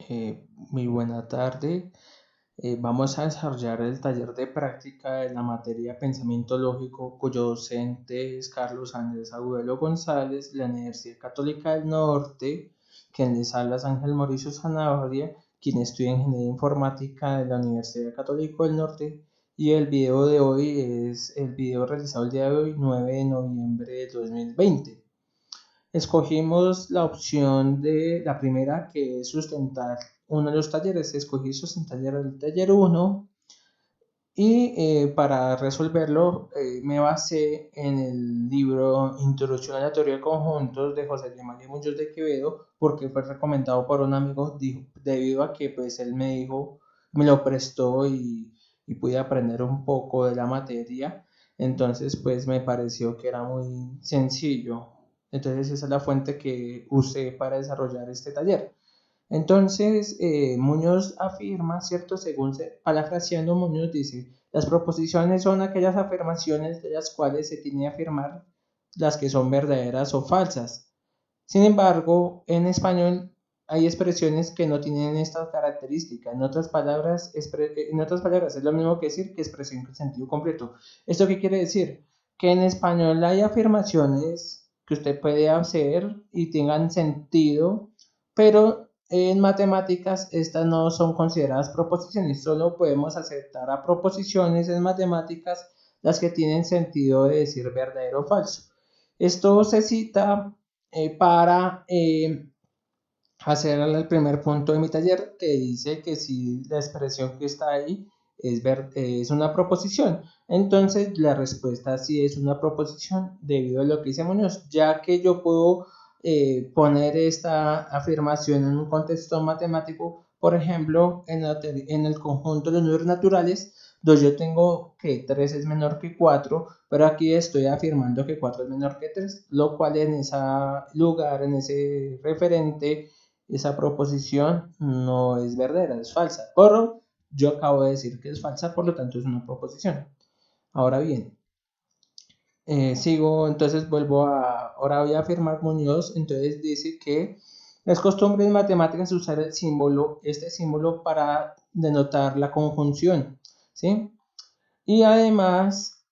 Muy buena tarde. Vamos a desarrollar el taller de práctica de la materia Pensamiento Lógico, cuyo docente es Carlos Andrés Agudelo González, de la Universidad Católica del Norte. Quien les habla es Ángel Mauricio Zanabria, quien estudia Ingeniería Informática de la Universidad Católica del Norte. Y el video de hoy es el video realizado el día de hoy, 9 de noviembre de 2020. Escogimos la opción de la primera, que es sustentar uno de los talleres. Escogí sustentar el taller 1 y para resolverlo me basé en el libro Introducción a la Teoría de Conjuntos de José de María Muñoz de Quevedo, porque fue recomendado por un amigo debido a que pues él me dijo, me lo prestó y pude aprender un poco de la materia. Entonces pues me pareció que era muy sencillo. Entonces esa es la fuente que usé para desarrollar este taller. Entonces, Muñoz afirma, ¿cierto? Según parafraseando, Muñoz dice, las proposiciones son aquellas afirmaciones de las cuales se tiene que afirmar las que son verdaderas o falsas. Sin embargo, en español hay expresiones que no tienen esta característica. En otras palabras, es lo mismo que decir que expresión con sentido completo. ¿Esto qué quiere decir? Que en español hay afirmaciones que usted puede hacer y tengan sentido, pero en matemáticas estas no son consideradas proposiciones. Solo podemos aceptar a proposiciones en matemáticas las que tienen sentido de decir verdadero o falso. Esto se cita para hacer el primer punto de mi taller, que dice que si la expresión que está ahí es una proposición. Entonces la respuesta sí es una proposición debido a lo que dice Muñoz, ya que yo puedo poner esta afirmación en un contexto matemático. Por ejemplo, en el conjunto de los números naturales, donde yo tengo que 3 es menor que 4, pero aquí estoy afirmando que 4 es menor que 3, lo cual en ese lugar, en ese referente, esa proposición no es verdadera, es falsa. Pero yo acabo de decir que es falsa, por lo tanto es una proposición. Ahora bien, sigo, entonces ahora voy a afirmar Muñoz, entonces dice que es costumbre en matemáticas usar este símbolo para denotar la conjunción, ¿sí? Y además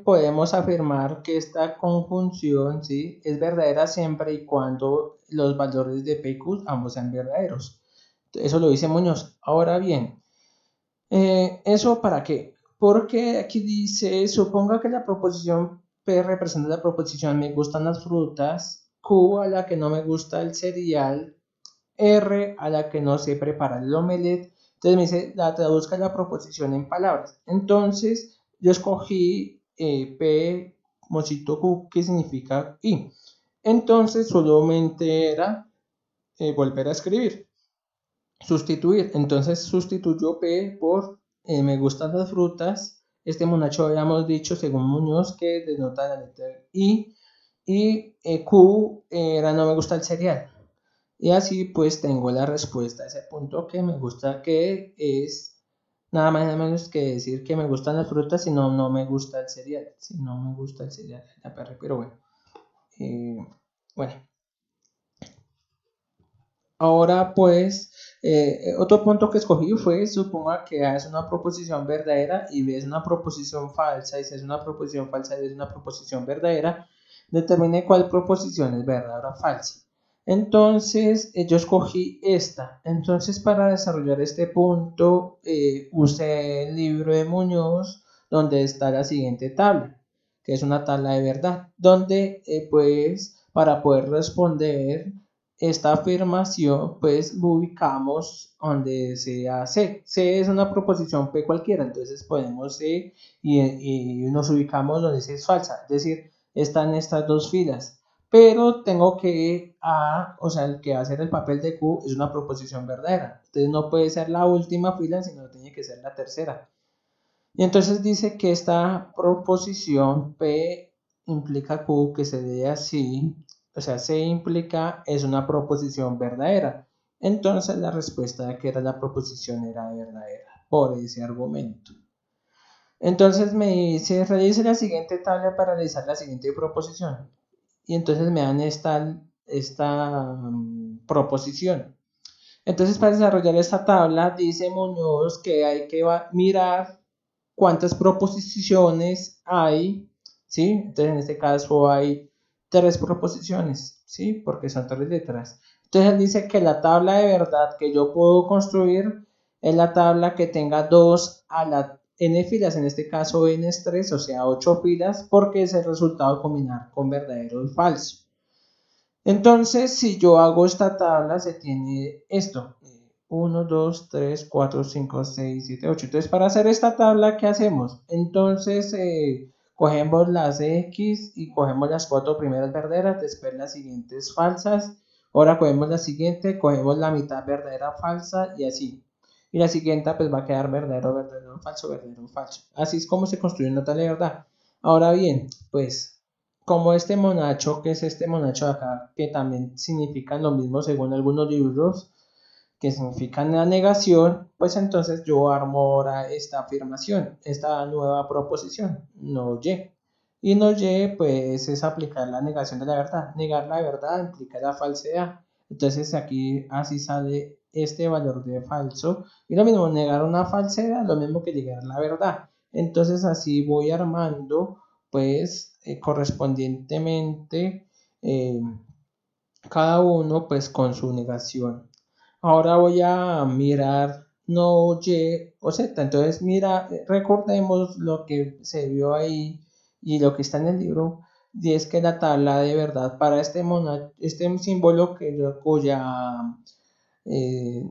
podemos afirmar que esta conjunción, ¿sí?, es verdadera siempre y cuando los valores de P y Q ambos sean verdaderos. Eso lo dice Muñoz. Ahora bien, ¿eso para qué? Porque aquí dice, suponga que la proposición P representa la proposición me gustan las frutas, Q a la que no me gusta el cereal, R a la que no sé preparar el omelette. Entonces me dice, la traduzca la proposición en palabras. Entonces yo escogí P, mocito Q, que significa I. Entonces solamente era volver a escribir, sustituir. Entonces sustituyo P por me gustan las frutas. Este monacho habíamos dicho, según Muñoz, que denota la letra I. Y Q era no me gusta el cereal. Y así pues tengo la respuesta a ese punto, que me gusta, que es nada más y nada menos que decir que me gustan las frutas, si no, no me gusta el cereal. Si no me gusta el cereal, la perra, pero bueno. Eh, bueno, ahora pues, otro punto que escogí fue, suponga que A es una proposición verdadera y B es una proposición falsa, y si es una proposición falsa y B es una proposición verdadera, determine cuál proposición es verdadera o falsa. Entonces, yo escogí esta. Entonces, para desarrollar este punto, usé el libro de Muñoz, donde está la siguiente tabla, que es una tabla de verdad, donde, pues, para poder responder esta afirmación, pues ubicamos donde sea C. C es una proposición P cualquiera, entonces ponemos C y nos ubicamos donde C es falsa, es decir, están estas dos filas. Pero tengo que A, o sea, el que va a hacer el papel de Q es una proposición verdadera. Entonces no puede ser la última fila, sino tiene que ser la tercera. Y entonces dice que esta proposición P implica Q, que se dé así, o sea, C implica es una proposición verdadera. Entonces la respuesta de que era la proposición era verdadera por ese argumento. Entonces me dice, realice la siguiente tabla para realizar la siguiente proposición. Y entonces me dan esta proposición. Entonces, para desarrollar esta tabla, dice Muñoz que hay que mirar cuántas proposiciones hay, ¿sí? Entonces, en este caso hay tres proposiciones, ¿sí? Porque son tres letras. Entonces, él dice que la tabla de verdad que yo puedo construir es la tabla que tenga 2 a la n filas, en este caso n es 3, o sea, 8 filas, porque es el resultado de combinar con verdadero y falso. Entonces, si yo hago esta tabla, se tiene esto. 1, 2, 3, 4, 5, 6, 7, 8. Entonces, para hacer esta tabla, ¿qué hacemos? Entonces, cogemos las X y cogemos las 4 primeras verdaderas, después las siguientes falsas. Ahora cogemos la siguiente, cogemos la mitad verdadera falsa y así. Y la siguiente pues va a quedar verdadero, verdadero, falso, verdadero, falso. Así es como se construye una tabla de verdad. Ahora bien, pues como este monacho, que es este monacho de acá, que también significan lo mismo según algunos libros, que significan la negación, pues entonces yo armo ahora esta afirmación, esta nueva proposición, no y. Y no y, pues es aplicar la negación de la verdad. Negar la verdad implica la falsedad. Entonces aquí así sale este valor de falso. Y lo mismo, negar una falsedad, lo mismo que negar la verdad. Entonces así voy armando, pues correspondientemente, eh, cada uno pues con su negación. Ahora voy a mirar no Y o Z. Entonces, mira, recordemos lo que se vio ahí y lo que está en el libro. Y es que la tabla de verdad para este símbolo cuya eh,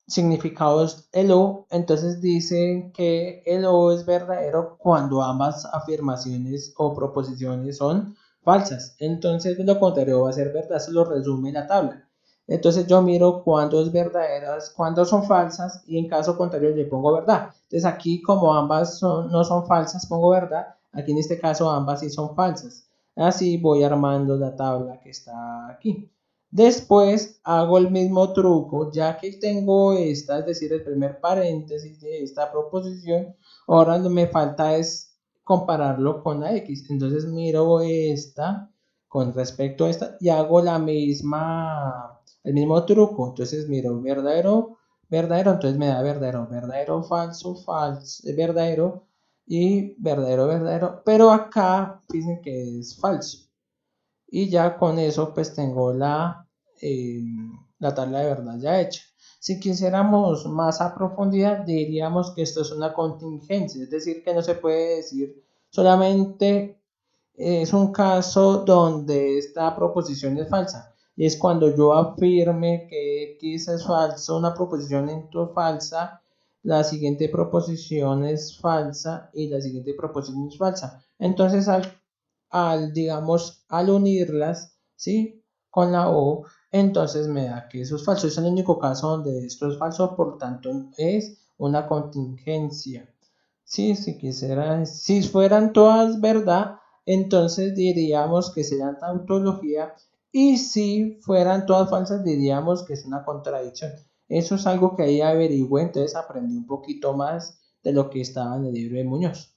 significado es el O, entonces dice que el O es verdadero cuando ambas afirmaciones o proposiciones son falsas. Entonces, de lo contrario va a ser verdad, se lo resume la tabla. Entonces yo miro cuándo es verdaderas, cuándo son falsas y en caso contrario le pongo verdad. Entonces aquí como ambas no son falsas, pongo verdad. Aquí en este caso ambas sí son falsas. Así voy armando la tabla que está aquí. Después hago el mismo truco, ya que tengo esta, es decir, el primer paréntesis de esta proposición, ahora lo que me falta es compararlo con la X. Entonces miro esta con respecto a esta y hago el mismo truco. Entonces miro verdadero, verdadero, entonces me da verdadero, verdadero, falso, falso, verdadero y verdadero, verdadero. Pero acá dicen que es falso. Y ya con eso pues tengo la tabla de verdad ya hecha. Si quisiéramos más a profundidad, diríamos que esto es una contingencia, es decir, que no se puede decir solamente es un caso donde esta proposición es falsa. Y es cuando yo afirme que X es falso, una proposición es falsa, la siguiente proposición es falsa y la siguiente proposición es falsa. Entonces, digamos, al unirlas, ¿sí? Con la O, entonces me da que eso es falso. Es el único caso donde esto es falso, por tanto es una contingencia. Sí, si fueran todas verdad, entonces diríamos que serían tautología, y si fueran todas falsas, diríamos que es una contradicción. Eso es algo que ahí averigüé, entonces aprendí un poquito más de lo que estaba en el libro de Muñoz.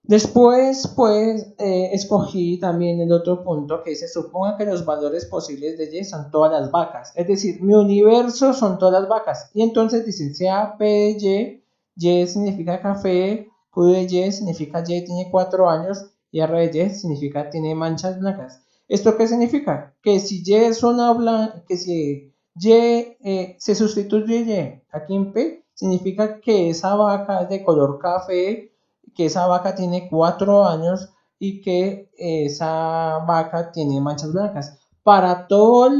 Después, pues, escogí también el otro punto que dice, suponga que los valores posibles de Y son todas las vacas. Es decir, mi universo son todas las vacas. Y entonces dicen, sea P de Y significa café, Q de Y significa Y tiene 4 años y R de Y significa tiene manchas blancas. ¿Esto qué significa? Que si Y es una blanca, que si Y se sustituye Y aquí en P, significa que esa vaca es de color café, que esa vaca tiene 4 años y que esa vaca tiene manchas blancas. Para todas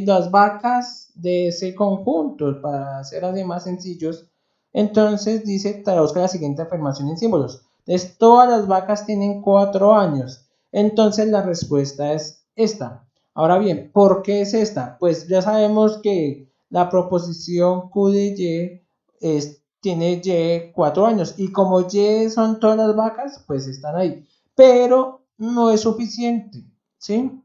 las vacas de ese conjunto, para ser así más sencillos, entonces dice, traduzca la siguiente afirmación en símbolos. Entonces, todas las vacas tienen 4 años. Entonces, la respuesta es esta. Ahora bien, ¿por qué es esta? Pues ya sabemos que la proposición Q de Y tiene Y 4 años y como Y son todas las vacas, pues están ahí. Pero no es suficiente, ¿sí?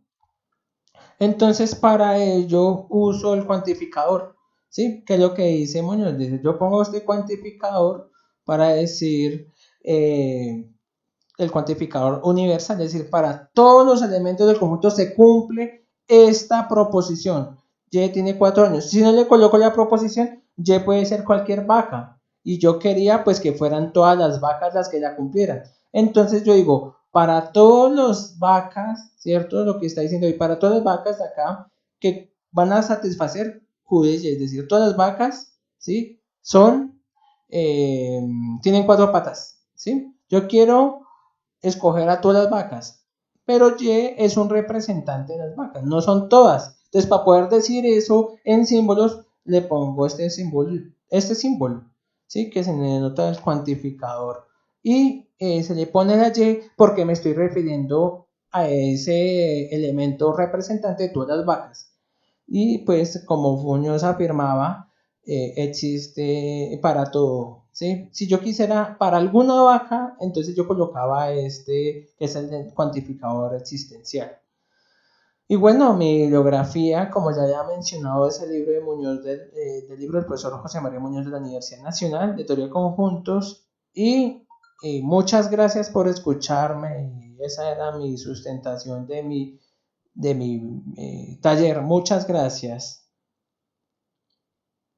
Entonces para ello uso el cuantificador, ¿sí? Que es lo que dice Muñoz. Dice, yo pongo este cuantificador para decir el cuantificador universal, es decir, para todos los elementos del conjunto se cumple esta proposición. Y tiene 4 años. Si no le coloco la proposición, Y puede ser cualquier vaca. Y yo quería pues que fueran todas las vacas las que la cumplieran. Entonces yo digo, para todas las vacas, ¿cierto? Lo que está diciendo, y para todas las vacas de acá que van a satisfacer Q de Y, es decir, todas las vacas, ¿sí? Tienen 4 patas, ¿sí? Yo quiero escoger a todas las vacas, pero Y es un representante de las vacas, no son todas. Entonces, para poder decir eso en símbolos, le pongo este símbolo, ¿sí? Que se denota el cuantificador. Y se le pone la Y porque me estoy refiriendo a ese elemento representante de todas las vacas. Y pues, como Muñoz afirmaba, existe para todo, ¿sí? Si yo quisiera para alguna vaca, entonces yo colocaba este, que es el cuantificador existencial. Y bueno, mi bibliografía, como ya había mencionado, es el libro de Muñoz, del libro del profesor José María Muñoz de la Universidad Nacional, de Teoría de Conjuntos. Y muchas gracias por escucharme. Y esa era mi sustentación de mi taller. Muchas gracias.